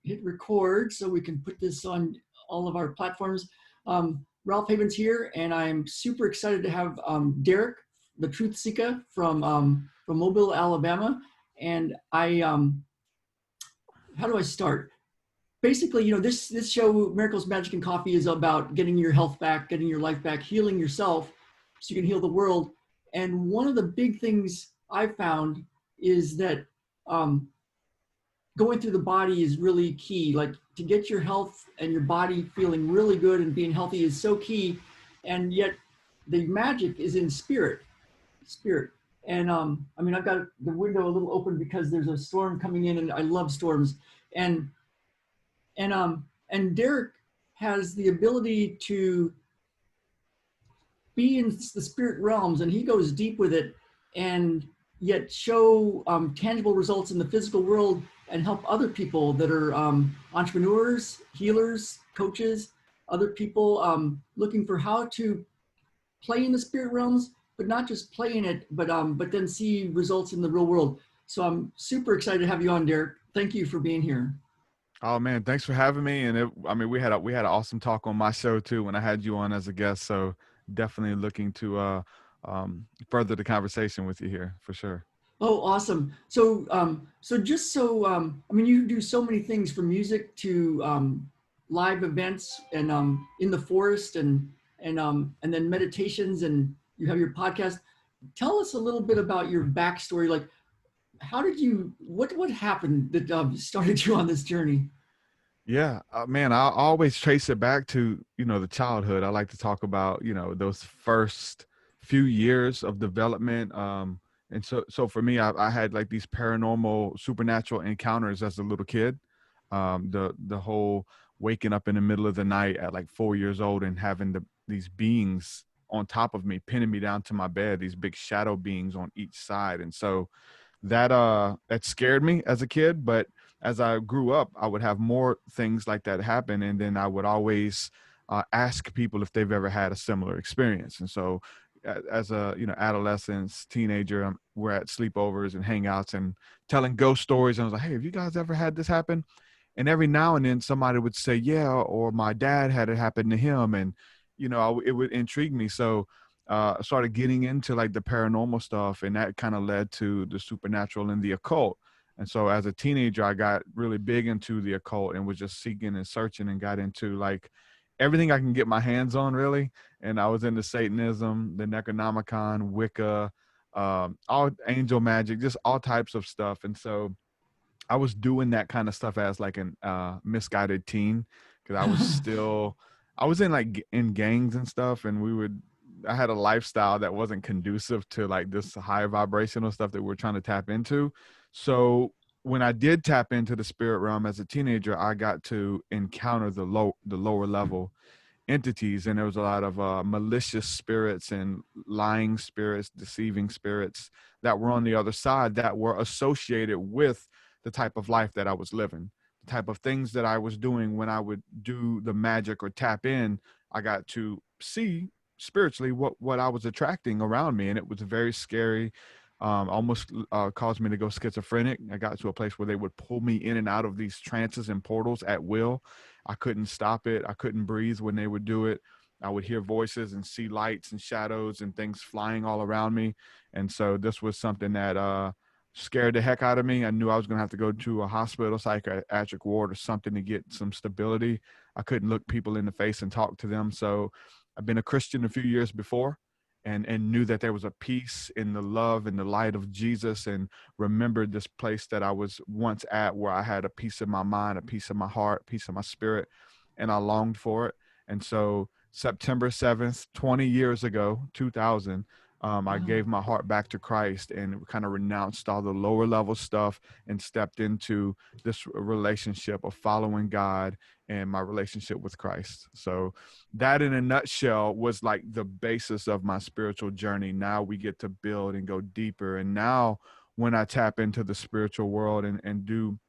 hit record so we can put this on all of our platforms. Ralph Haven's here, and I'm super excited to have Derek, the Truth Seekah from Mobile, Alabama. And how do I start? Basically, you know, this show, Miracles, Magic, and Coffee, is about getting your health back, getting your life back, healing yourself so you can heal the world. And one of the big things I've found is that going through the body is really key. Like, to get your health and your body feeling really good and being healthy is so key. And yet the magic is in spirit. And I mean, I've got the window a little open because there's a storm coming in, and I love storms. And Derek has the ability to be in the spirit realms, and he goes deep with it, and yet show tangible results in the physical world and help other people that are entrepreneurs, healers, coaches, other people looking for how to play in the spirit realms, but not just play in it, but then see results in the real world. So I'm super excited to have you on, Derek. Thank you for being here. Oh man, thanks for having me. And I mean, we had an awesome talk on my show too when I had you on as a guest. So definitely looking to further the conversation with you here for sure. Oh, awesome. So, I mean, you do so many things, from music to live events, and in the forest, and then meditations, and you have your podcast. Tell us a little bit about your backstory. Like, how did you, what happened that started you on this journey? Yeah, man, I always trace it back to, the childhood. I like to talk about, those first few years of development. And so for me, I had like these paranormal, supernatural encounters as a little kid. The whole waking up in the middle of the night at like 4 years old and having these beings on top of me, pinning me down to my bed, these big shadow beings on each side. And so that scared me as a kid, but as I grew up, I would have more things like that happen. And then I would always ask people if they've ever had a similar experience. And so as a, adolescence, teenager, we're at sleepovers and hangouts and telling ghost stories. And I was like, hey, have you guys ever had this happen? And every now and then somebody would say, yeah, or my dad had it happen to him. And, it would intrigue me. So I started getting into like the paranormal stuff, and that kind of led to the supernatural and the occult. And so as a teenager, I got really big into the occult and was just seeking and searching, and got into like everything I can get my hands on, really. And I was into Satanism, the Necronomicon, Wicca, all angel magic, just all types of stuff. And so I was doing that kind of stuff as like an misguided teen, because I was in gangs and stuff, and I had a lifestyle that wasn't conducive to like this high vibrational stuff that we're trying to tap into. So when I did tap into the spirit realm as a teenager, I got to encounter the lower level entities, and there was a lot of malicious spirits and lying spirits, deceiving spirits that were on the other side, that were associated with the type of life that I was living, the type of things that I was doing. When I would do the magic or tap in, I got to see spiritually what I was attracting around me. And it was very scary. Almost caused me to go schizophrenic. I got to a place where they would pull me in and out of these trances and portals at will. I couldn't stop it. I couldn't breathe when they would do it. I would hear voices and see lights and shadows and things flying all around me. And so this was something that scared the heck out of me. I knew I was going to have to go to a hospital, psychiatric ward or something, to get some stability. I couldn't look people in the face and talk to them. So I've been a Christian a few years before, and knew that there was a peace in the love and the light of Jesus, and remembered this place that I was once at, where I had a peace of my mind, a peace of my heart, peace of my spirit, and I longed for it. And so September 7th, 20 years ago, 2000, I gave my heart back to Christ and kind of renounced all the lower level stuff and stepped into this relationship of following God and my relationship with Christ. So that, in a nutshell, was like the basis of my spiritual journey. Now we get to build and go deeper. And now when I tap into the spiritual world and do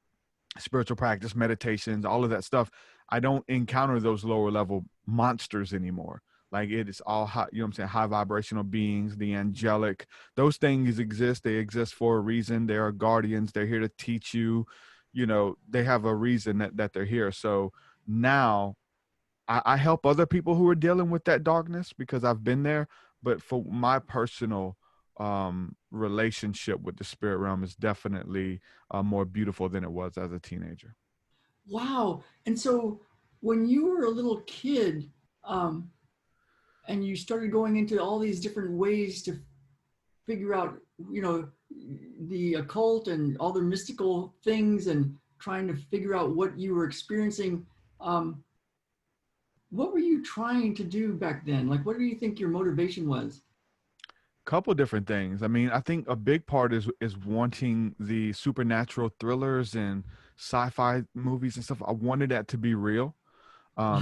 spiritual practice, meditations, all of that stuff, I don't encounter those lower level monsters anymore. Like, it is all high, high vibrational beings, the angelic. Those things exist. They exist for a reason. They are guardians. They're here to teach you, they have a reason that they're here. So now I help other people who are dealing with that darkness because I've been there. But for my personal relationship with the spirit realm is definitely more beautiful than it was as a teenager. Wow. And so when you were a little kid, um, and you started going into all these different ways to figure out, you know, the occult and all the mystical things and trying to figure out what you were experiencing, um, what were you trying to do back then? Like, what do you think your motivation was? Couple different things. I mean, I think a big part is wanting the supernatural thrillers and sci-fi movies and stuff. I wanted that to be real.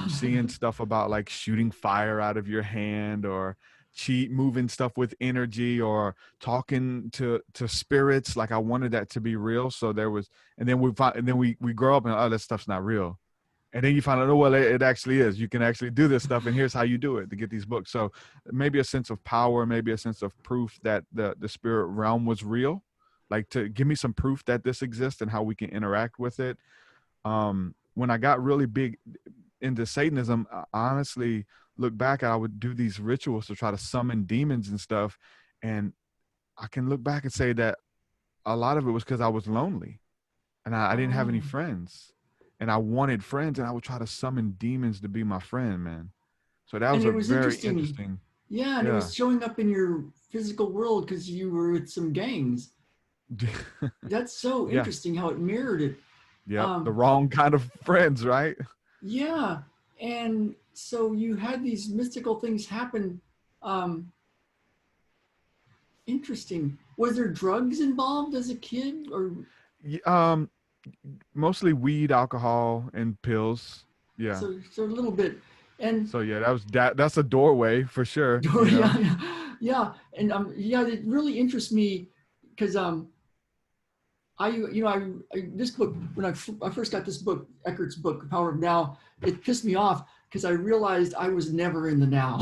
Seeing stuff about like shooting fire out of your hand or cheat moving stuff with energy or talking to spirits. Like I wanted that to be real. So there was, and then we grow up and that stuff's not real. And then you find out, oh, well, it actually is. You can actually do this stuff, and here's how you do it to get these books. So maybe a sense of power, maybe a sense of proof that the spirit realm was real, like to give me some proof that this exists and how we can interact with it. When I got really big into Satanism, I honestly look back, I would do these rituals to try to summon demons and stuff. And I can look back and say that a lot of it was because I was lonely and I didn't have any Oh, friends and I wanted friends and I would try to summon demons to be my friend, man. So that and was it a was very interesting. interesting. Yeah, and it Yeah. was showing up in your physical world because you were with some gangs. That's so Yeah. interesting how it mirrored it. Yep. The Um, wrong kind of friends, right? yeah, and so you had these mystical things happen. Um, Interesting. Was there drugs involved as a kid, or Mostly weed, alcohol, and pills. Yeah. so a little bit? And So yeah, that's a doorway for sure, yeah, yeah, and yeah, it really interests me because I this book when I first got this book, Eckert's book, The Power of Now, it pissed me off because I realized I was never in the now,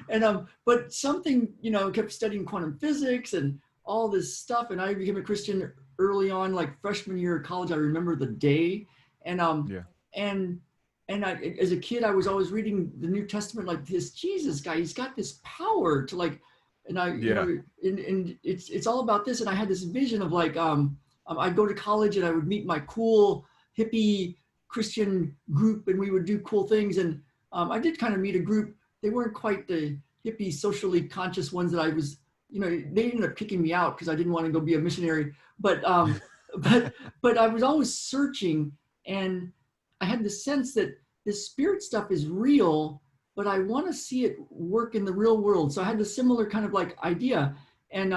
and but something kept studying quantum physics and all this stuff, and I became a Christian early on, like freshman year of college. I remember the day, and Yeah. and as a kid, I was always reading the New Testament, like this Jesus guy, he's got this power to like and I, Yeah. and it's all about this. And I had this vision of like, I'd go to college and I would meet my cool hippie Christian group, and we would do cool things. And I did kind of meet a group. They weren't quite the hippie, socially conscious ones that I was. They ended up kicking me out because I didn't want to go be a missionary. But but but I was always searching, and I had the sense that this spirit stuff is real, but I want to see it work in the real world. So I had this similar kind of like idea, and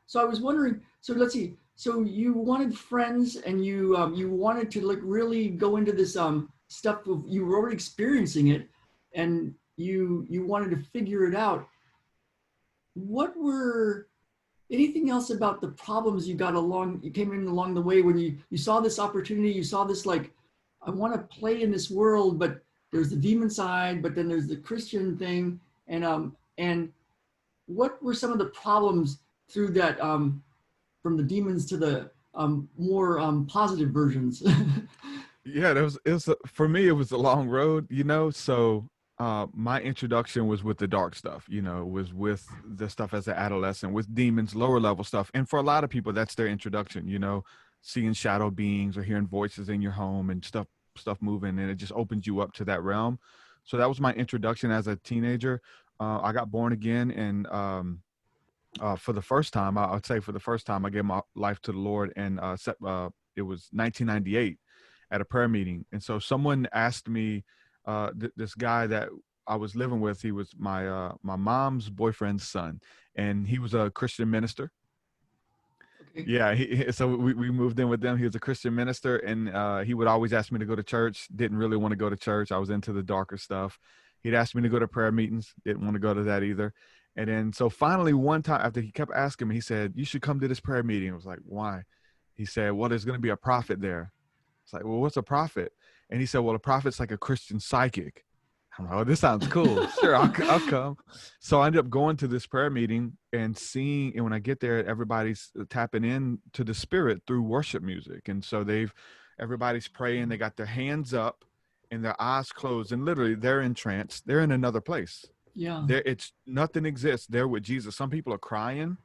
so I was wondering. So let's see. So you wanted friends, and you wanted to like really go into this stuff of you were already experiencing it, and you wanted to figure it out. What were anything else about the problems you came in along the way when you saw this opportunity, you saw this like, I want to play in this world, but there's the demon side, but then there's the Christian thing. And what were some of the problems through that, from the demons to the more positive versions? Yeah, for me it was a long road, so my introduction was with the dark stuff, was with the stuff as an adolescent, with demons, lower level stuff. And for a lot of people that's their introduction, seeing shadow beings or hearing voices in your home and stuff moving, and it just opens you up to that realm. So that was my introduction as a teenager. I got born again, and for the first time, I'd say for the first time, I gave my life to the Lord, and it was 1998 at a prayer meeting. And so someone asked me, this guy that I was living with, he was my mom's boyfriend's son, and he was a Christian minister. Okay. Yeah, so we moved in with them. He was a Christian minister, and he would always ask me to go to church. Didn't really want to go to church. I was into the darker stuff. He'd ask me to go to prayer meetings. Didn't want to go to that either. And then so finally one time after he kept asking me, he said, "You should come to this prayer meeting." I was like, "Why?" He said, "Well, there's going to be a prophet there." It's like, "Well, what's a prophet?" And he said, "Well, a prophet's like a Christian psychic." I'm like, oh, this sounds cool. Sure, I'll come. So I ended up going to this prayer meeting and seeing, and when I get there, everybody's tapping in to the spirit through worship music. And so everybody's praying, they got their hands up and their eyes closed, and literally they're in trance. They're in another place. Yeah. It's nothing exists there with Jesus. Some people are crying,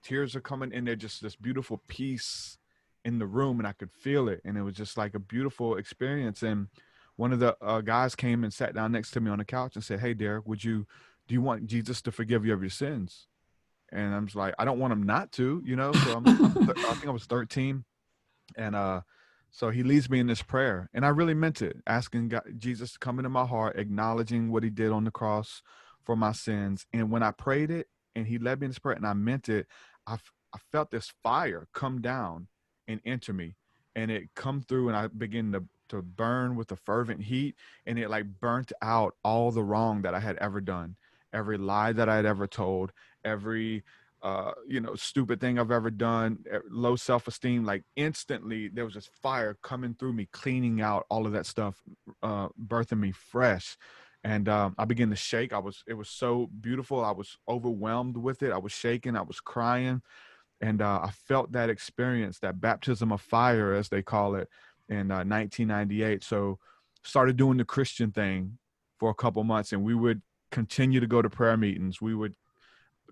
tears are coming, and there's just this beautiful peace in the room, and I could feel it. And it was just like a beautiful experience. And one of the guys came and sat down next to me on the couch and said, "Hey, Derek, do you want Jesus to forgive you of your sins?" And I'm just like, I don't want him not to, you know. So I think I was 13, and so he leads me in this prayer, and I really meant it, asking God, Jesus to come into my heart, acknowledging what he did on the cross for my sins. And when I prayed it, and he led me in this prayer, and I meant it, I felt this fire come down and enter me, and it come through, and I began to burn with a fervent heat, and it like burnt out all the wrong that I had ever done, every lie that I had ever told, every stupid thing I've ever done, low self-esteem. Like instantly there was this fire coming through me, cleaning out all of that stuff, birthing me fresh. And I began to shake. It was so beautiful. I was overwhelmed with it. I was shaking, I was crying. And I felt that experience, that baptism of fire, as they call it, in 1998. So started doing the Christian thing for a couple months, and we would continue to go to prayer meetings. We would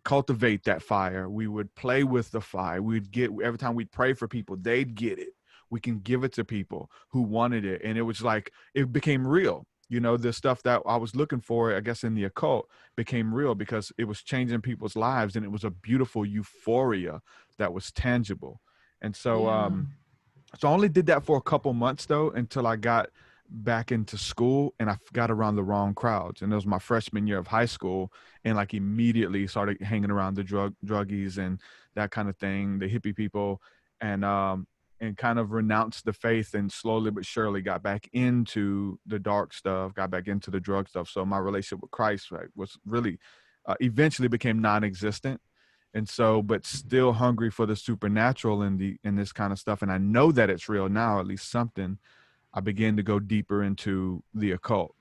cultivate that fire. We would play with the fire. We'd get, every time we'd pray for people, they'd get it. We can give it to people who wanted it. And it was like, it became real. You know, the stuff that I was looking for, I guess, in the occult became real because it was changing people's lives, and it was a beautiful euphoria that was tangible. And so, Yeah. so I only did that for a couple months though, until I got back into school and I got around the wrong crowds. And it was my freshman year of high school, and like immediately started hanging around the druggies and that kind of thing, the hippie people, and kind of renounced the faith, and slowly but surely got back into the dark stuff, got back into the drug stuff. So my relationship with Christ, right, was really eventually became non-existent. And so, but still hungry for the supernatural in this kind of stuff. And I know that it's real now, at least something. I began to go deeper into the occult.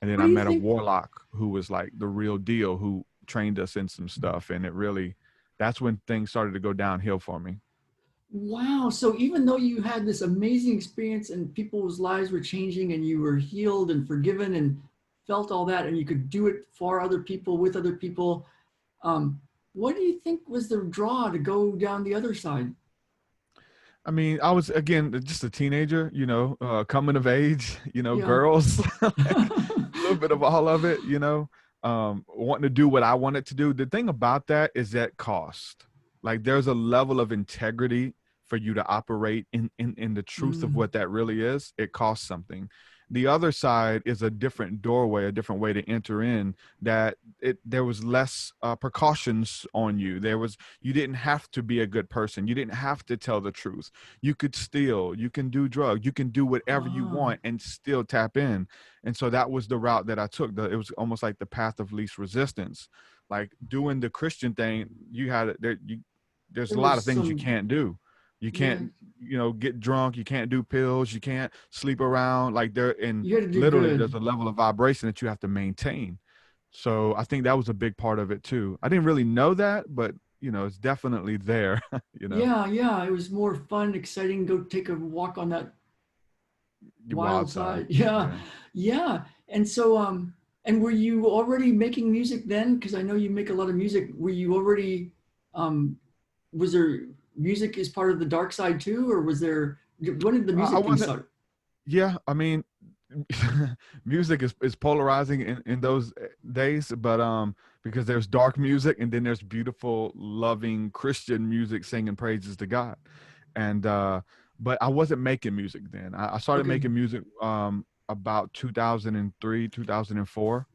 And then What I do you met a think? warlock who was like the real deal, who trained us in some stuff. And it really, that's when things started to go downhill for me. Wow. So even though you had this amazing experience and people's lives were changing and you were healed and forgiven and felt all that, and you could do it for other people, with other people, um, what do you think was the draw to go down the other side? I mean, I was, again, just a teenager, coming of age, Yeah. girls, like a little bit of all of it, wanting to do what I wanted to do. The thing about that is that cost. Like there's a level of integrity for you to operate in the truth of Mm. what that really is. It costs something. The other side is a different doorway, a different way to enter in, that there was less precautions on you. You didn't have to be a good person. You didn't have to tell the truth. You could steal, you can do drugs, you can do whatever you Ah. want and still tap in. And so that was the route that I took. It was almost like the path of least resistance. Like doing the Christian thing, there's There a lot of was things you some, can't do. You yeah, can't, get drunk, you can't do pills, you can't sleep around. Like and you had to do literally good. there's a level of vibration that you have to maintain. So I think that was a big part of it too. I didn't really know that, but it's definitely there. you know, Yeah, yeah. It was more fun, exciting. Go take a walk on that your wild wild side. side. Yeah, Yeah. yeah. And so, and were you already making music then? Because I know you make a lot of music. Were you already, um, was there music as part of the dark side too, or was there? When did the I music thing wasn't. start? Yeah, I mean, music is polarizing in those days, but because there's dark music and then there's beautiful, loving Christian music singing praises to God. And but I wasn't making music then. I started Okay. making music about 2003, 2004.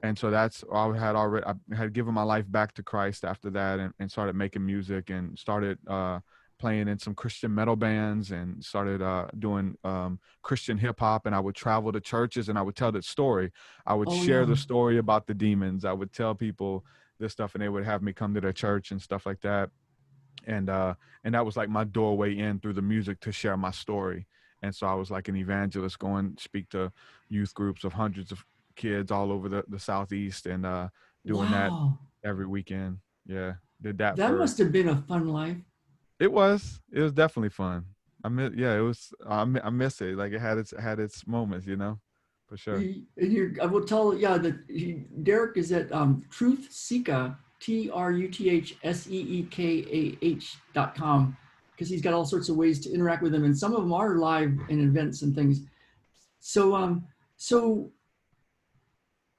And so that's, I had given my life back to Christ after that, and started making music, and started playing in some Christian metal bands, and started doing Christian hip hop. And I would travel to churches and I would tell the story. I would Oh share yeah. the story about the demons. I would tell people this stuff, and they would have me come to their church and stuff like that. And that was like my doorway in through the music to share my story. And so I was like an evangelist, going to speak to youth groups of hundreds of kids all over the Southeast, and doing that Wow. every weekend. Yeah, did that That for. must have been a fun life. It was definitely fun. Yeah, it was. I miss it. Like, it had its moments, for sure. I will tell, yeah, that Derek is at Truth Seekah, TruthSeekah.com, because he's got all sorts of ways to interact with them, and some of them are live in events and things. So, so,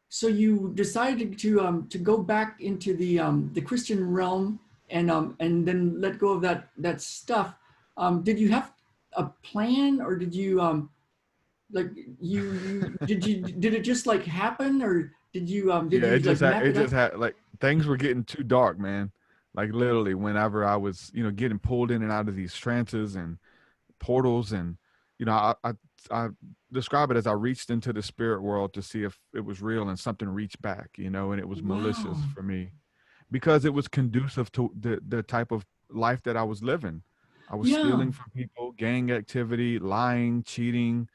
so you decided to go back into the Christian realm, and then let go of that stuff. Did you have a plan, or did you like did it just like happen, or did Yeah, you like map it it just out? had, like, things were getting too dark, man. Like, literally, whenever I was, getting pulled in and out of these trances and portals, and I describe it as I reached into the spirit world to see if it was real, and something reached back, and it was malicious Wow. for me, because it was conducive to the type of life that I was living. I was Yeah. stealing from people, gang activity, lying, cheating,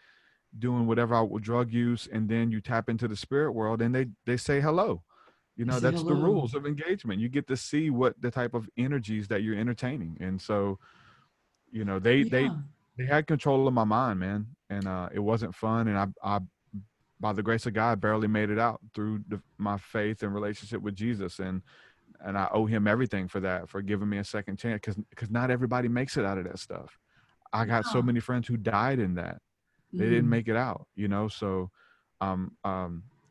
doing whatever I would, drug use, and then you tap into the spirit world, and they say hello. They say That's the hello. rules of engagement. You get to see what the type of energies that you're entertaining. And so, Yeah. they had control of my mind, man. And it wasn't fun. And I by the grace of God, barely made it out through my faith and relationship with Jesus. And I owe him everything for that, for giving me a second chance, because not everybody makes it out of that stuff. I got so Yeah. many friends who died in that. They didn't Mm. make it out, so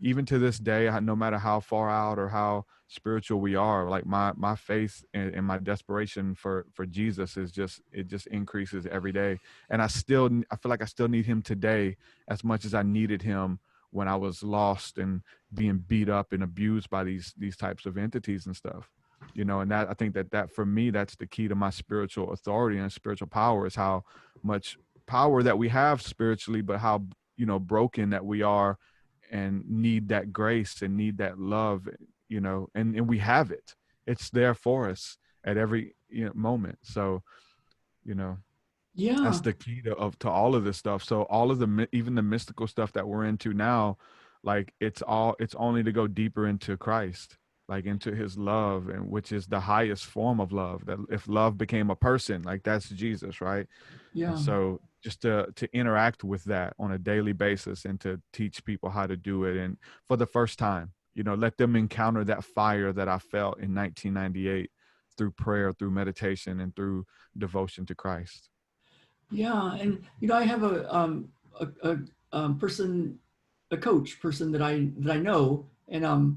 even to this day, no matter how far out or how spiritual we are, like, my faith and my desperation for Jesus it just increases every day. And I feel like I still need him today as much as I needed him when I was lost and being beat up and abused by these types of entities and stuff. And that, I think that for me, that's the key to my spiritual authority and spiritual power, is how much power that we have spiritually, but how, broken that we are, and need that grace and need that love, and we have it. It's there for us at every, moment. So, you know that's Yeah. the key to all of this stuff. So all of even the mystical stuff that we're into now, like, it's only to go deeper into Christ, like, into his love, and which is the highest form of love. That if love became a person, like, that's Jesus, right? And Yeah. so, just to interact with that on a daily basis, and to teach people how to do it, and for the first time, let them encounter that fire that I felt in 1998, through prayer, through meditation, and through devotion to Christ. Yeah. And I have a person, a coach person that I know, and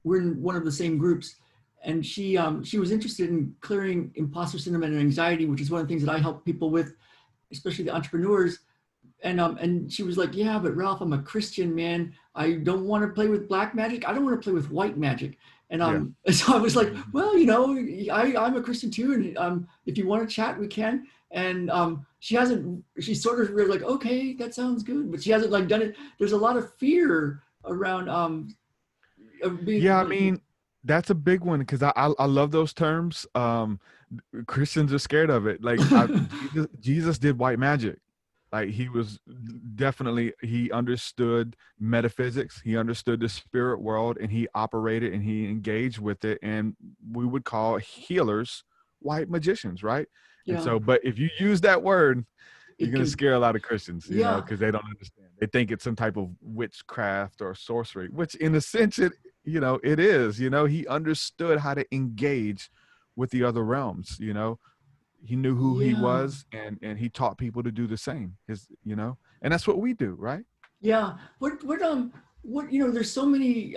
we're in one of the same groups. And she was interested in clearing imposter syndrome and anxiety, which is one of the things that I help people with, especially the entrepreneurs. And she was like, yeah, but Ralph, I'm a Christian, man. I don't want to play with black magic. I don't want to play with white magic. And Yeah. so I was like, Mhm. well, I'm a Christian too, and if you want to chat, we can. And she sort of really like, okay, that sounds good, but she hasn't like done it. There's a lot of fear around of being Yeah, I like, mean, that's a big one, because I love those terms. Christians are scared of it. Like, Jesus did white magic. Like, he understood metaphysics, he understood the spirit world, and he operated and he engaged with it. And we would call healers white magicians, right? And yeah, so, but if you use that word, you're it going to can, scare a lot of Christians, yeah, because they don't understand. They think it's some type of witchcraft or sorcery, which, in a sense, it is. He understood how to engage with the other realms. He knew who he yeah. was, and he taught people to do the same. And that's what we do, right? Yeah. What there's so many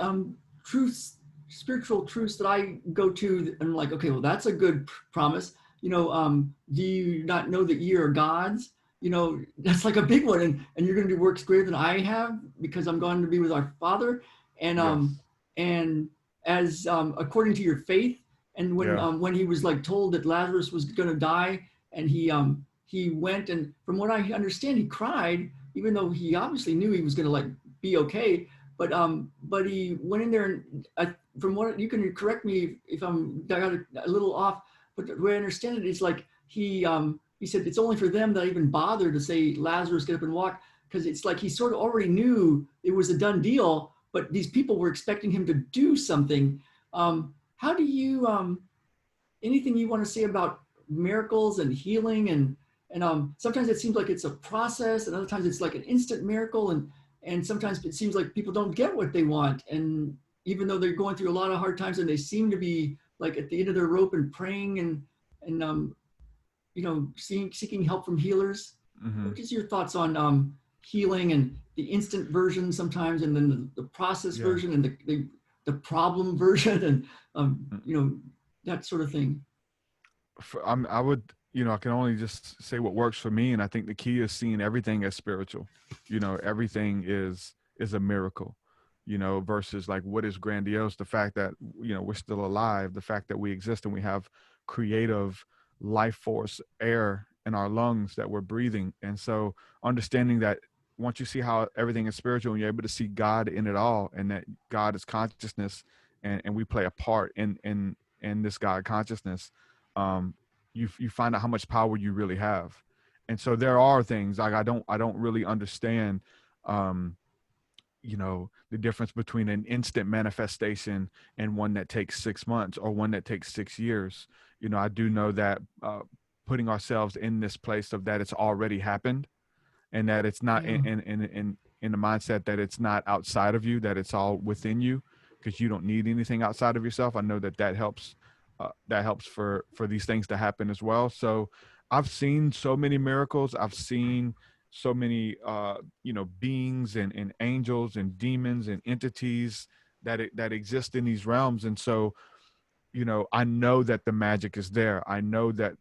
truths, spiritual truths that I go to and I'm like, okay, well that's a good promise. Do you not know that ye are gods? That's like a big one, and you're going to do works greater than I have because I'm going to be with our Father. And Yes. and as according to your faith, and Yeah. when he was like told that Lazarus was going to die, and he went, and from what I understand, he cried even though he obviously knew he was going to like be okay. But he went in there, and from what you can correct me if I got a little off, but the way I understand it is like he said it's only for them that I even bother to say Lazarus get up and walk. because it's like he sort of already knew it was a done deal, but these people were expecting him to do something. How do you anything you want to say about miracles and healing and sometimes it seems like it's a process and other times it's like an instant miracle and sometimes it seems like people don't get what they want and even though they're going through a lot of hard times and they seem to be like at the end of their rope and praying and seeking help from healers. Hmm. What is your thoughts on healing and the instant version sometimes and then the process Yeah. version and the problem version and that sort of thing? I would, I can only just say what works for me, and I think the key is seeing everything as spiritual. Everything is a miracle. Versus like what is grandiose, the fact that we're still alive, the fact that we exist and we have creative life force, air in our lungs that we're breathing, and so understanding that once you see how everything is spiritual and you're able to see God in it all, and that God is consciousness, and we play a part in this God consciousness, um, you find out how much power you really have. And so there are things like I don't really understand, um, the difference between an instant manifestation and one that takes 6 months or one that takes 6 years. I do know that putting ourselves in this place of that it's already happened, and that it's not Yeah, in the mindset that it's not outside of you, that it's all within you, because you don't need anything outside of yourself. I know that helps for these things to happen as well. So I've seen so many miracles. I've seen so many beings and angels and demons and entities that exist in these realms. And so I know that the magic is there. I know that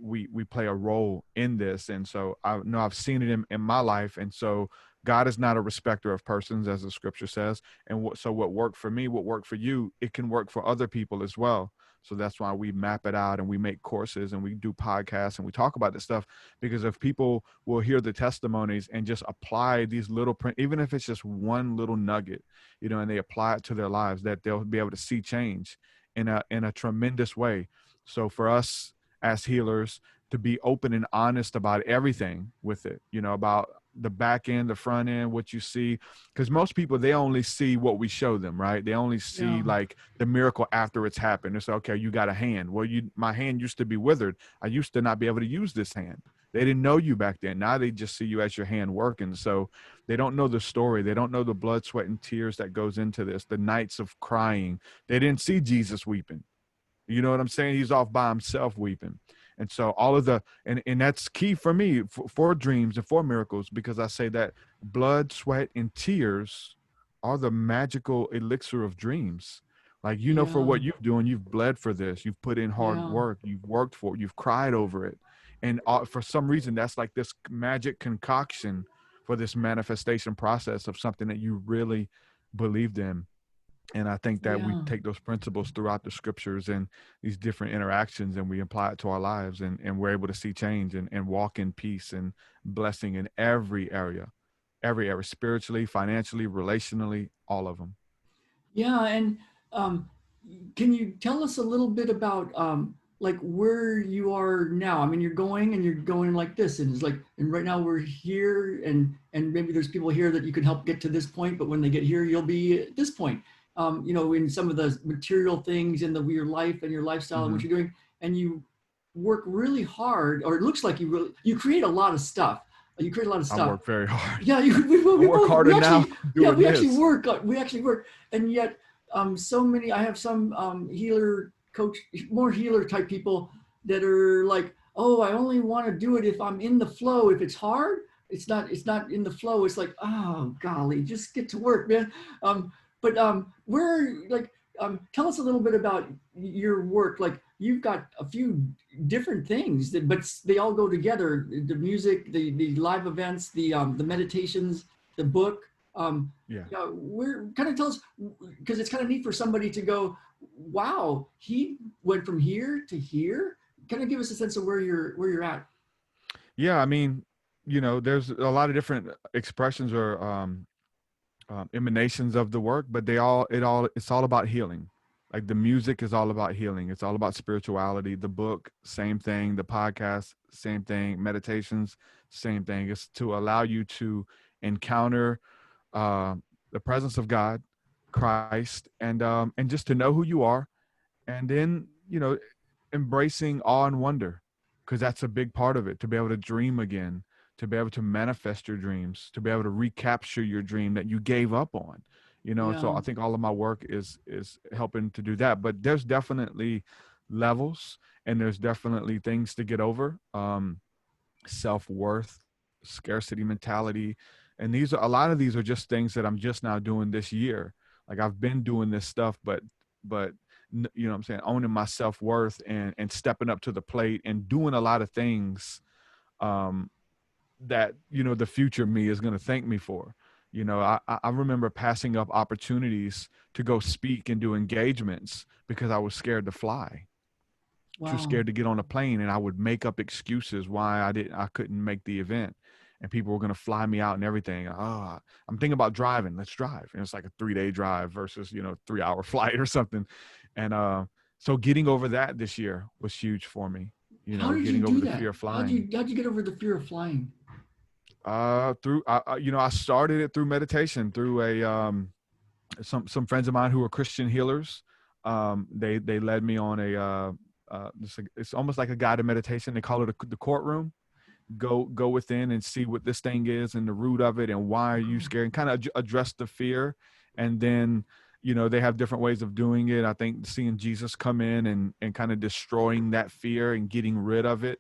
we play a role in this, and so I know I've seen it in my life. And so God is not a respecter of persons, as the scripture says. And so what worked for me, what worked for you, it can work for other people as well. So that's why we map it out and we make courses and we do podcasts and we talk about this stuff, because if people will hear the testimonies and just apply these little print, even if it's just one little nugget, and they apply it to their lives, that they'll be able to see change in a tremendous way. So for us as healers to be open and honest about everything with it, about the back end, the front end, what you see, because most people, they only see what we show them, right? They only see yeah, like the miracle after it's happened. It's okay, you got a hand. Well, my hand used to be withered. I used to not be able to use this hand. They didn't know you back then. Now they just see you as your hand working. So they don't know the story. They don't know the blood, sweat, and tears that goes into this, the nights of crying. They didn't see Jesus weeping. You know what I'm saying? He's off by himself weeping. And so all of and that's key for me for dreams and for miracles, because I say that blood, sweat, and tears are the magical elixir of dreams. Like, for yeah, what you're doing, you've bled for this, you've put in hard yeah, work, you've worked for it, you've cried over it. And for some reason, that's like this magic concoction for this manifestation process of something that you really believed in. And I think that we yeah. take those principles throughout the scriptures and these different interactions, and we apply it to our lives, and we're able to see change and walk in peace and blessing in every area, spiritually, financially, relationally, all of them. Yeah, and um, can you tell us a little bit about like where you are now? I mean, you're going like this, and it's like, and right now we're here, and maybe there's people here that you can help get to this point, but when they get here, you'll be at this point. In some of the material things in your life and your lifestyle and what Hmm. you're doing, and you work really hard, or it looks like you create a lot of stuff. You create a lot of I stuff. work very hard. Yeah, I work harder now doing this. we actually work, and yet so many. I have some healer coach, more healer type people that are like, oh, I only want to do it if I'm in the flow. If it's hard, it's not in the flow. It's like, oh golly, just get to work, man. But where like tell us a little bit about your work. Like you've got a few different things that, but they all go together: the music, the live events, the meditations, the book. Yeah. Yeah, we're kind of tell us, because it's kind of neat for somebody to go, wow, he went from here to here. Kind of give us a sense of where you're at. Yeah. I mean, there's a lot of different expressions or emanations of the work, but it's all about healing. Like the music is all about healing. It's all about spirituality. The book, same thing. The podcast, same thing. Meditations, same thing. It's to allow you to encounter uh, the presence of God, Christ, and just to know who you are, and then embracing awe and wonder, because that's a big part of it. To be able to dream again, to be able to manifest your dreams, to be able to recapture your dream that you gave up on. And so Yeah. I think all of my work is helping to do that. But there's definitely levels, and there's definitely things to get over. Self-worth, scarcity mentality, and a lot of these are just things that I'm just now doing this year. Like I've been doing this stuff, but what I'm saying, owning my self-worth and stepping up to the plate and doing a lot of things um that the future me is going to thank me for. I remember passing up opportunities to go speak and do engagements because I was scared to fly, too Wow. scared to get on a plane, and I would make up excuses why I couldn't make the event, and people were going to fly me out and everything. Oh, I'm thinking about driving. Let's drive. And it's like a 3-day drive versus 3-hour flight or something. And so getting over that this year was huge for me. How did you Getting over do the that? fear of flying. How'd you get over the fear of flying? Through I started it through meditation, through a some friends of mine who are Christian healers. They led me on it's almost like a guided meditation. They call it the courtroom. Go within and see what this thing is and the root of it and why are you Wow. scared, and kind of address the fear. And then they have different ways of doing it. I think seeing Jesus come in and kind of destroying that fear and getting rid of it,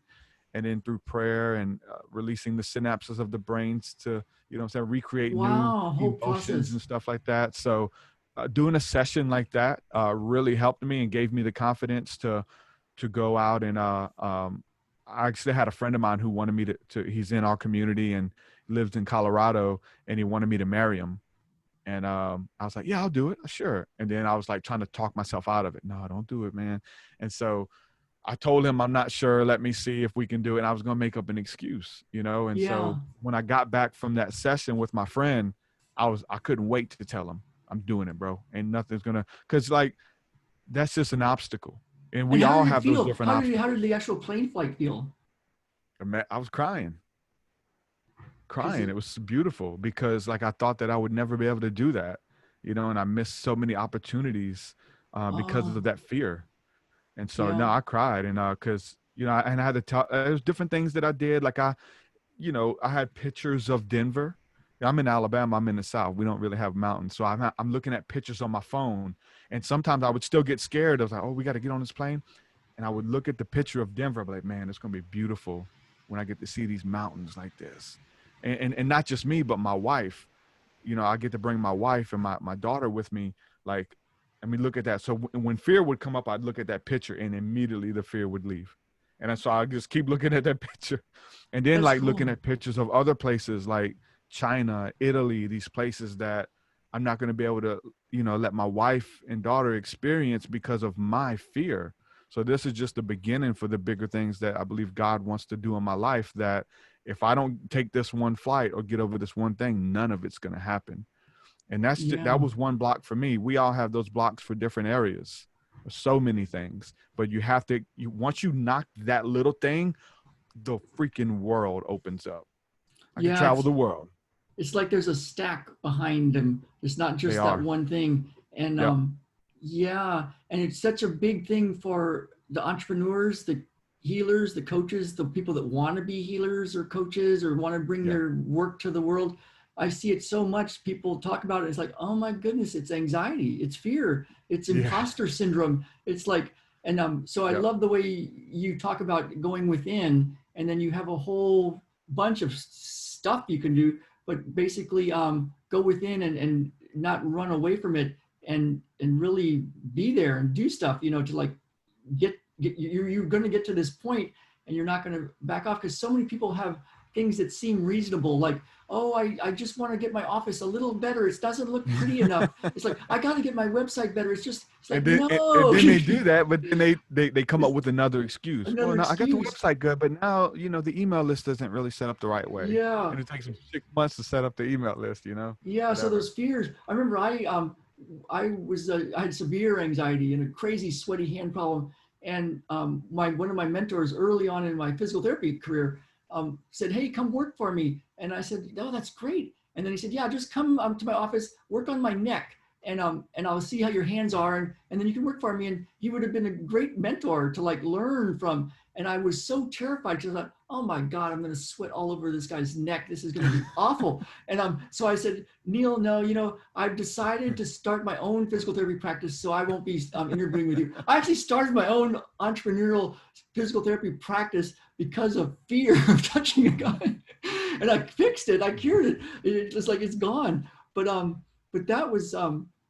and then through prayer and releasing the synapses of the brains to recreate new Wow, whole emotions process. and stuff like that. So doing a session like that really helped me and gave me the confidence to go out and I actually had a friend of mine who wanted me to he's in our community and lives in Colorado, and he wanted me to marry him. And I was like, yeah, I'll do it. Sure. And then I was like trying to talk myself out of it. No, don't do it, man. And so I told him, I'm not sure. Let me see if we can do it. And I was going to make up an excuse. And Yeah. so when I got back from that session with my friend, I couldn't wait to tell him I'm doing it, bro. And nothing's going to, cause like, that's just an obstacle. And And we how all did it have those feel? different How did obstacles. the actual plane flight feel? I was crying. Because It was beautiful because like I thought that I would never be able to do that, and I missed so many opportunities because oh of that fear. And so yeah. no, I cried, and because and I had to tell. There's different things that I did. Like I had pictures of Denver. I'm in Alabama. I'm in the South. We don't really have mountains, so I'm looking at pictures on my phone, and sometimes I would still get scared. I was like, oh, we got to get on this plane, and I would look at the picture of Denver. I'd be like, man, it's gonna be beautiful when I get to see these mountains like this, and not just me, but my wife. I get to bring my wife and my daughter with me. Like, I mean, look at that. So when fear would come up, I'd look at that picture and immediately the fear would leave. And so I just keep looking at that picture, and then That's like looking cool. at pictures of other places like China, Italy, these places that I'm not going to be able to, let my wife and daughter experience because of my fear. So this is just the beginning for the bigger things that I believe God wants to do in my life, that if I don't take this one flight or get over this one thing, none of it's going to happen. And that Yeah. was one block for me. We all have those blocks for different areas. There's so many things, but you have to, once you knock that little thing, the freaking world opens up. I could Yeah. travel the world. It's like there's a stack behind them. It's not They just that are. one thing. And Yep. yeah, and it's such a big thing for the entrepreneurs, the healers, the coaches, the people that want to be healers or coaches or want to bring Yeah. their work to the world. I see it so much. People talk about it. It's like, oh my goodness, it's anxiety, it's fear, it's Yeah. imposter syndrome. It's like, and so I Yep. love the way you talk about going within, and then you have a whole bunch of stuff you can do, but basically go within and not run away from it, and really be there and do stuff, to like get you're going to get to this point, and you're not going to back off, because so many people have things that seem reasonable, like, oh, I just want to get my office a little better, it doesn't look pretty enough, it's like, I got to get my website better, it's like, And no. then they do that, but then they come up It's with another excuse. Well, another no, I got the excuse. website good, but now the email list doesn't really set up the right way, Yeah. and it takes them 6 months to set up the email list. Yeah, so Whatever. those fears. I remember I I had severe anxiety and a crazy sweaty hand problem. And one of my mentors early on in my physical therapy career said, "Hey, come work for me." And I said, "Oh, that's great." And then he said, "Yeah, just come to my office, work on my neck, and I'll see how your hands are, and then you can work for me." And he would have been a great mentor to like learn from. And I was so terrified because I thought, "Oh my God, I'm going to sweat all over this guy's neck. This is going to be awful." And so I said, "Neil, no, I've decided to start my own physical therapy practice, so I won't be interviewing with you." I actually started my own entrepreneurial physical therapy practice because of fear of touching a guy, and I fixed it. I cured it. It's just like it's gone. But that was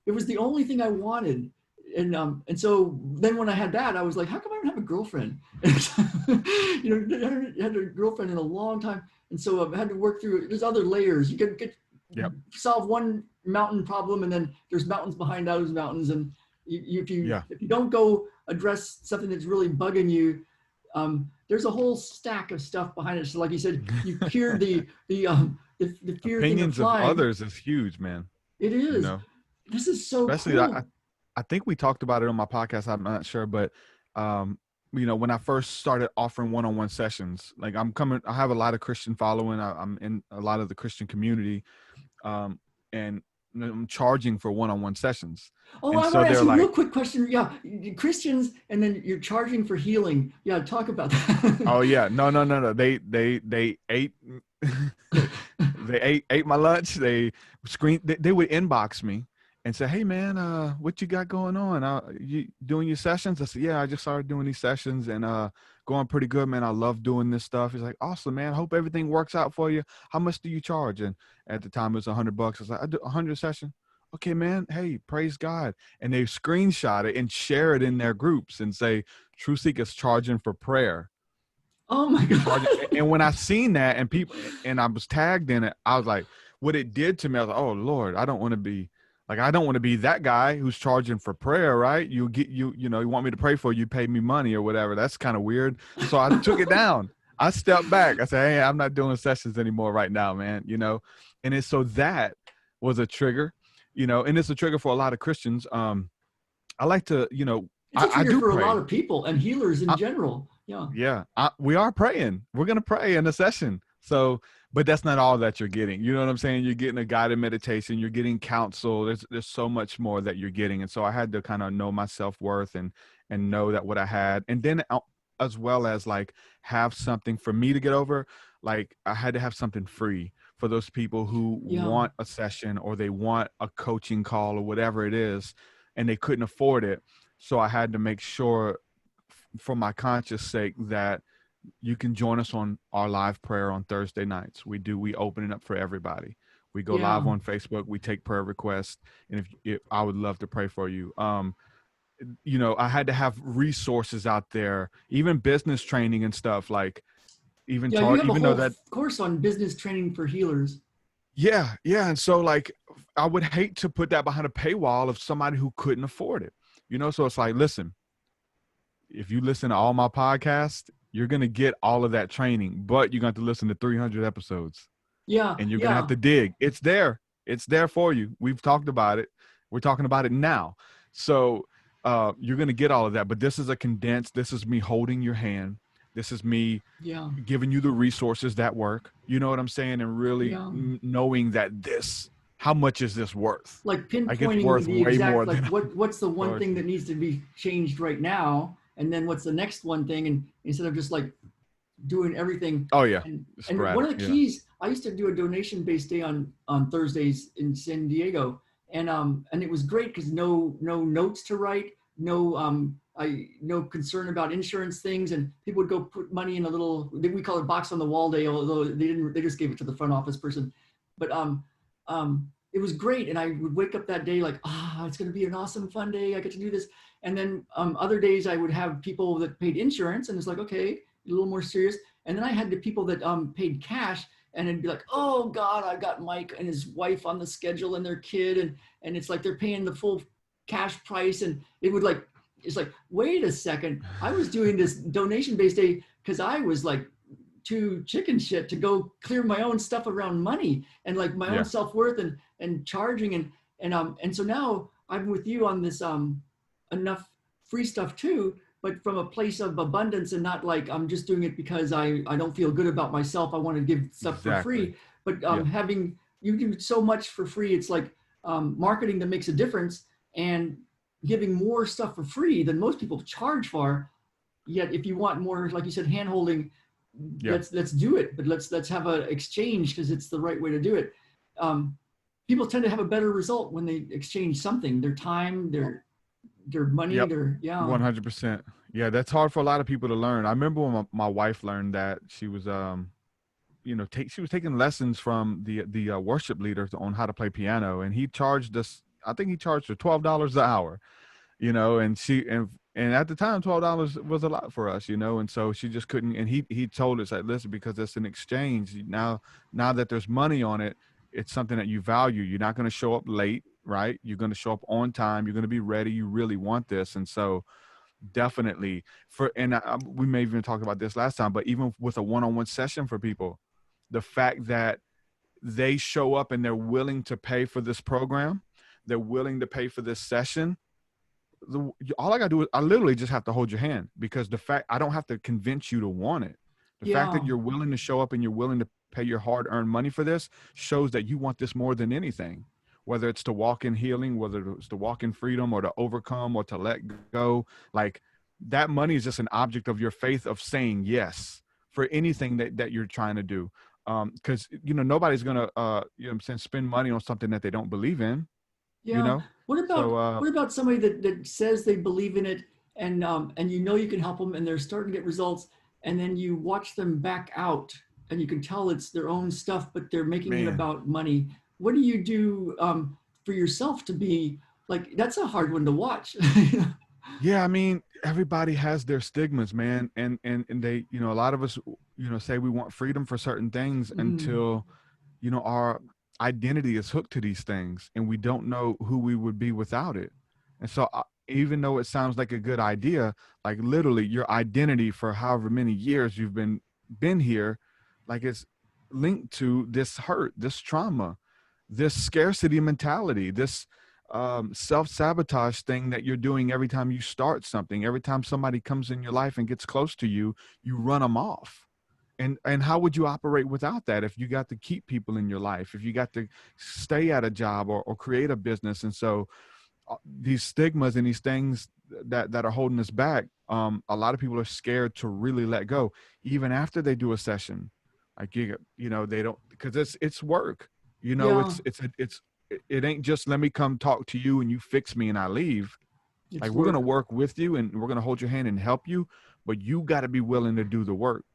it was the only thing I wanted. And so then when I had that, I was like, how come I don't have a girlfriend? I haven't had a girlfriend in a long time. And so I've had to work through, there's other layers. You can Yep. solve one mountain problem, and then there's mountains behind those mountains. And if you don't go address something that's really bugging you, there's a whole stack of stuff behind it. So like you said, you cured the fear thing of Opinions of flying. others is huge, man. It is. This is so Especially cool. I think we talked about it on my podcast. I'm not sure, but when I first started offering one-on-one sessions, like I have a lot of Christian following. I'm in a lot of the Christian community, and I'm charging for one-on-one sessions. Oh, And I so want to ask they're you a like, real quick question. Yeah, Christians, and then you're charging for healing. Yeah, talk about that. oh yeah, no. They ate ate my lunch. They would inbox me and say, "Hey man, what you got going on? You doing your sessions?" I said, "Yeah, I just started doing these sessions and going pretty good, man. I love doing this stuff." He's like, "Awesome, man. Hope everything works out for you. How much do you charge?" And at the time it was $100. I was like, "I do 100 session." "Okay, man. Hey, praise God." And they screenshot it and share it in their groups and say, "True Seekah's charging for prayer." Oh my Charging. God. And when I seen that and I was tagged in it, I was like, what it did to me, I was like, oh Lord, I don't want to be that guy who's charging for prayer, right? You want me to pray for you, pay me money or whatever. That's kind of weird. So I took it down. I stepped back. I said, hey, I'm not doing sessions anymore right now, man. And it's so that was a trigger, and it's a trigger for a lot of Christians. I like to, It's a I trigger do for a lot pray. of people and healers in general. Yeah. Yeah, we are praying. We're going to pray in a session. So, but that's not all that you're getting. You know what I'm saying? You're getting a guided meditation. You're getting counsel. There's so much more that you're getting. And so I had to kind of know my self-worth and know that what I had. And then as well as like have something for me to get over, like I had to have something free for those people who Yeah. want a session or they want a coaching call or whatever it is, and they couldn't afford it. So I had to make sure for my conscious sake that you can join us on our live prayer on Thursday nights. We open it up for everybody. We go live Yeah. on Facebook. We take prayer requests. And if I would love to pray for you. I had to have resources out there, even business training and stuff like Yeah. You have a even though whole that, course on business training for healers. yeah. And so like, I would hate to put that behind a paywall of somebody who couldn't afford it, so it's like, listen, if you listen to all my podcasts, you're going to get all of that training, but you're going to have to listen to 300 episodes Yeah. and you're going to have Yeah. to dig. It's there. It's there for you. We've talked about it. We're talking about it now. So you're going to get all of that, but this is a condensed, this is me holding your hand. This is me Yeah. giving you the resources that work. You know what I'm saying? And really Yeah. knowing that how much is this worth? Like Like it's pinpointing worth the way exact, more like than what's the one thing charging. that needs to be changed right now, and then what's the next one thing, and instead of just like doing everything. Oh yeah. And one Sporadic. of the Yeah. keys, I used to do a donation-based day on Thursdays in San Diego, and it was great because no notes to write, no concern about insurance things, and people would go put money in a little, we call it box on the wall day, although they just gave it to the front office person, but it was great. And I would wake up that day like, it's going to be an awesome, fun day. I get to do this. And then other days I would have people that paid insurance, and it's like, okay, a little more serious. And then I had the people that paid cash, and it'd be like, oh God, I've got Mike and his wife on the schedule and their kid. And it's like, they're paying the full cash price. And it's like, wait a second. I was doing this donation-based day because I was like too chicken shit to go clear my own stuff around money and like my own Yeah. self-worth and charging. And so now I'm with you on this, enough free stuff too, but from a place of abundance and not like I'm just doing it because I don't feel good about myself. I want to give stuff for Exactly. free, but Yeah. having you do so much for free, it's like marketing that makes a difference and giving more stuff for free than most people charge for. Yet, if you want more, like you said, hand holding, Yeah. let's do it. But let's have an exchange because it's the right way to do it. Um, People tend to have a better result when they exchange something, their time, their money, Yep. their yeah. 100%. Yeah, that's hard for a lot of people to learn. I remember when my wife learned that. She was she was taking lessons from the worship leader on how to play piano, and he charged us. I think he charged her $12 an hour. And and at the time $12 was a lot for us, and so she just couldn't. And he told us that, listen, because it's an exchange now that there's money on it, it's something that you value. You're not going to show up late, right? You're going to show up on time. You're going to be ready. You really want this. And so definitely we may even talk about this last time, but even with a one-on-one session for people, the fact that they show up and they're willing to pay for this program, they're willing to pay for this session. All I gotta do is I literally just have to hold your hand, because the fact I don't have to convince you to want it. The fact that Yeah, you're willing to show up and you're willing to pay your hard-earned money for this shows that you want this more than anything. Whether it's to walk in healing, whether it's to walk in freedom, or to overcome, or to let go, like that money is just an object of your faith of saying yes for anything that you're trying to do. Because nobody's gonna spend money on something that they don't believe in. You yeah. know, What so about what about somebody that says they believe in it and you can help them and they're starting to get results and then you watch them back out and you can tell it's their own stuff but they're making it man. about money. What do you do for yourself to be like? That's a hard one to watch. Yeah, I mean, everybody has their stigmas, man, and they, a lot of us, say we want freedom for certain things Mm, until, our identity is hooked to these things, and we don't know who we would be without it. And so, even though it sounds like a good idea, like literally your identity for however many years you've been here, like it's linked to this hurt, this trauma, this scarcity mentality, this self-sabotage thing that you're doing every time you start something. Every time somebody comes in your life and gets close to you, you run them off. And how would you operate without that if you got to keep people in your life, if you got to stay at a job or create a business? And so these stigmas and these things that are holding us back, a lot of people are scared to really let go even after they do a session. Like they don't, because it's work. yeah, It ain't just let me come talk to you and you fix me and I leave. Like, it's we're going to work. work with you and we're going to hold your hand and help you, but you got to be willing to do the work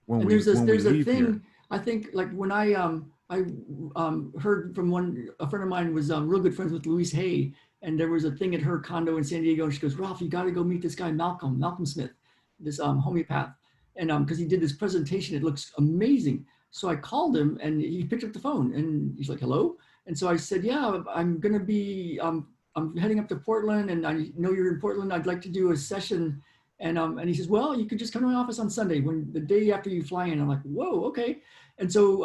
when And we when we there's a leave here. thing I think like when I heard from a friend of mine was real good friends with Louise Hay, and there was a thing at her condo in San Diego, and she goes, Ralph, you got to go meet this guy Malcolm Smith, this homeopath, and because he did this presentation, it looks amazing. So I called him, and he picked up the phone, and he's like, hello, and so I said, yeah, I'm gonna be I'm heading up to Portland, and I know you're in Portland. I'd like to do a session and he says, well, you could just come to my office on Sunday when the day after you fly in. I'm like, whoa, okay. And so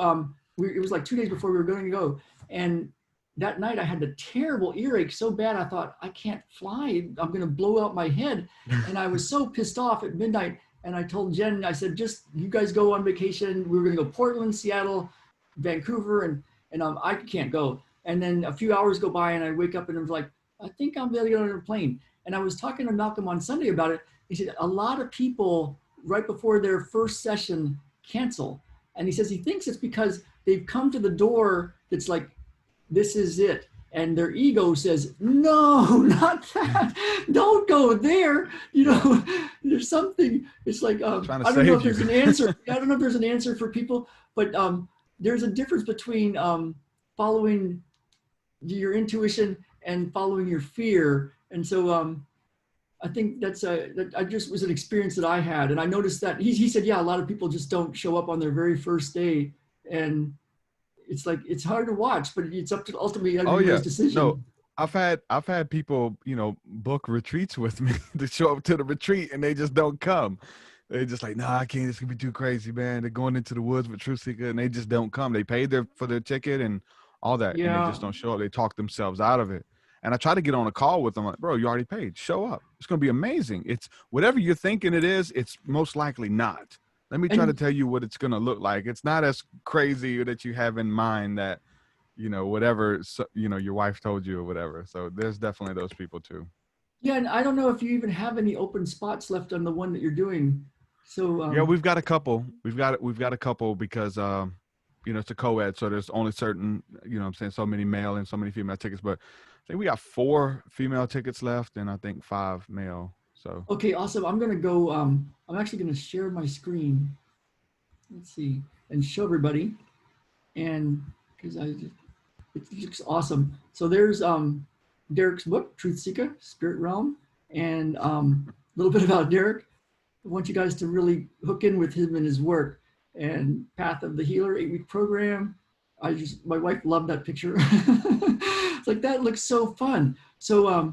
it was like 2 days before we were going to go. And that night I had the terrible earache so bad. I thought, I can't fly. I'm going to blow out my head. And I was so pissed off at midnight. And I told Jen, I said, just you guys go on vacation. We were going to go Portland, Seattle, Vancouver, and I can't go. And then a few hours go by and I wake up and I'm like, I think I'm going to get on a plane. And I was talking to Malcolm on Sunday about it. He said a lot of people right before their first session cancel. And he says he thinks it's because they've come to the door that's like, this is it. And their ego says, no, not that. Don't go there. There's something. It's like, Trying to I don't know save if you. there's an answer. I don't know if there's an answer for people, but there's a difference between following your intuition and following your fear. And so I think that I just was an experience that I had, and I noticed that he said, yeah, a lot of people just don't show up on their very first day, and it's like it's hard to watch, but it's up to ultimately Oh yeah. everybody's No, decision. I've had people, book retreats with me to show up to the retreat and they just don't come. They just like, nah, I can't. It's gonna be too crazy, man. They're going into the woods with True Seekah and they just don't come. They paid for their ticket and all that, and they Yeah, just don't show up. They talk themselves out of it. And I try to get on a call with them. Like, bro, you already paid. Show up. It's going to be amazing. It's whatever you're thinking it is. It's most likely not. Let me try to And tell you what it's going to look like. It's not as crazy that you have in mind that, whatever, your wife told you or whatever. So there's definitely those people too. yeah, and I don't know if you even have any open spots left on the one that you're doing. So Yeah, we've got a couple. We've got a couple because it's a co-ed, so there's only certain, I'm saying, so many male and so many female tickets. But I think we got 4 female tickets left, and I think 5 male. So okay, awesome. I'm gonna go. I'm actually gonna share my screen. Let's see, and show everybody, and because it looks awesome. So there's Derek's book, Truth Seekah, Spirit Realm, and a little bit about Derek. I want you guys to really hook in with him and his work. And Path of the Healer 8-week program. My wife loved that picture. It's like, that looks so fun. So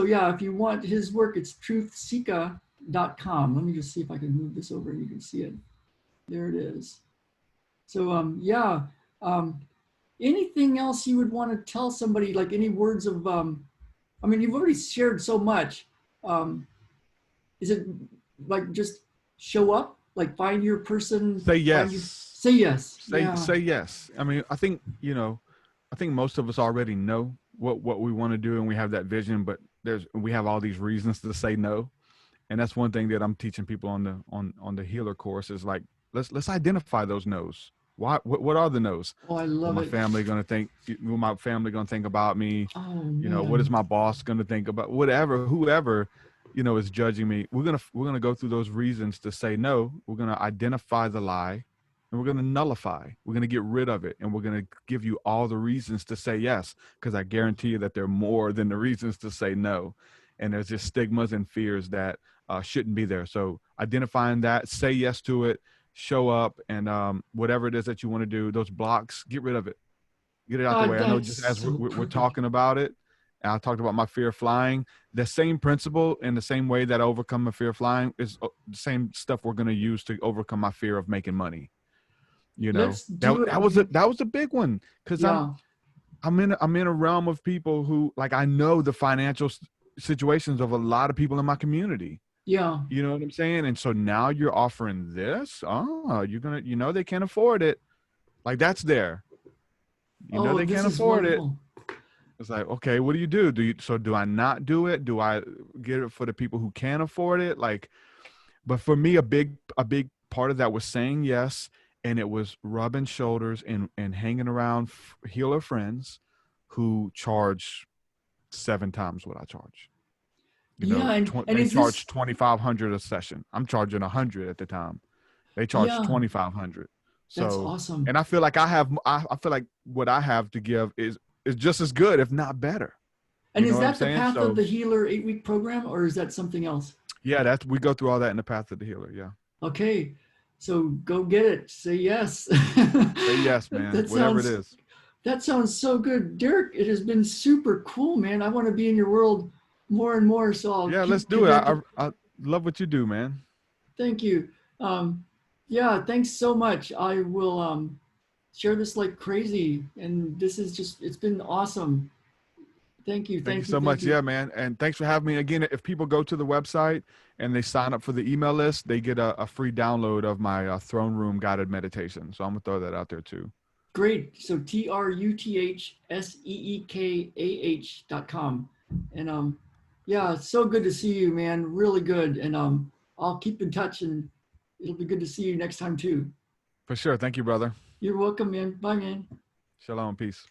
yeah, if you want his work, it's truthseekah.com. Let me just see if I can move this over and you can see it. There it is. So yeah, anything else you would want to tell somebody, like any words of, I mean, you've already shared so much. Is it like just show up, like find your person, say find you, yes. say yes. Say yes. I mean, I think most of us already know what we want to do, and we have that vision, but we have all these reasons to say no. And that's one thing that I'm teaching people on the healer course is like, let's identify those no's. What are the no's? Oh, I love What it. my family going to think? What my family going to think about me? Oh, man. What is my boss going to think about? Whoever is judging me. We're gonna go through those reasons to say no. We're gonna identify the lie, and we're gonna nullify. We're gonna get rid of it, and we're gonna give you all the reasons to say yes. Because I guarantee you that there are more than the reasons to say no, and there's just stigmas and fears that shouldn't be there. So identifying that, say yes to it, show up, and whatever it is that you want to do, those blocks, get rid of it. Get it out the God, way. I know that's just as so we're perfect. talking about it, and I talked about my fear of flying, the same principle and the same way that I overcome my fear of flying is the same stuff we're going to use to overcome my fear of making money. Let's do it. That was a big one, because Yeah, I'm in a realm of people who, like, I know the financial situations of a lot of people in my community. yeah. You know what I'm saying? And so now you're offering this. Oh, you're gonna, they can't afford it. Like, that's there. Oh, They this can't is afford it. wonderful. It's like, okay, what do you do? Do I not do it? Do I get it for the people who can't afford it? Like, but for me, a big part of that was saying yes. And it was rubbing shoulders and hanging around healer friends who charge 7 times what I charge. Yeah, and They is charge this, 2,500 a session. I'm charging 100 at the time. They charge yeah, 2,500. that's So, awesome. and I feel like I feel like what I have to give is just as good, if not better. And You know is what I'm that the saying? Path of So the Healer 8-week program, or is that something else? yeah, we go through all that in the Path of the Healer. Yeah. Okay, so go get it. Say yes. Say yes, that, man. that Whatever it sounds is. that sounds so good, Derek. It has been super cool, man. I want to be in your world more and more. So I'll Yeah, let's keep do it. connected. I love what you do, man. Thank you. Yeah, thanks so much. I will share this like crazy, and this is just, it's been awesome. Thank you, Thank you thank you, so thank much. you. Yeah, man. And thanks for having me again. If people go to the website and they sign up for the email list, they get a free download of my throne room guided meditation. So I'm gonna throw that out there too. Great. So truthseekah.com. And yeah, it's so good to see you, man. Really good. And I'll keep in touch, and it'll be good to see you next time too. For sure. Thank you, brother. You're welcome, man. Bye, man. Shalom. Peace.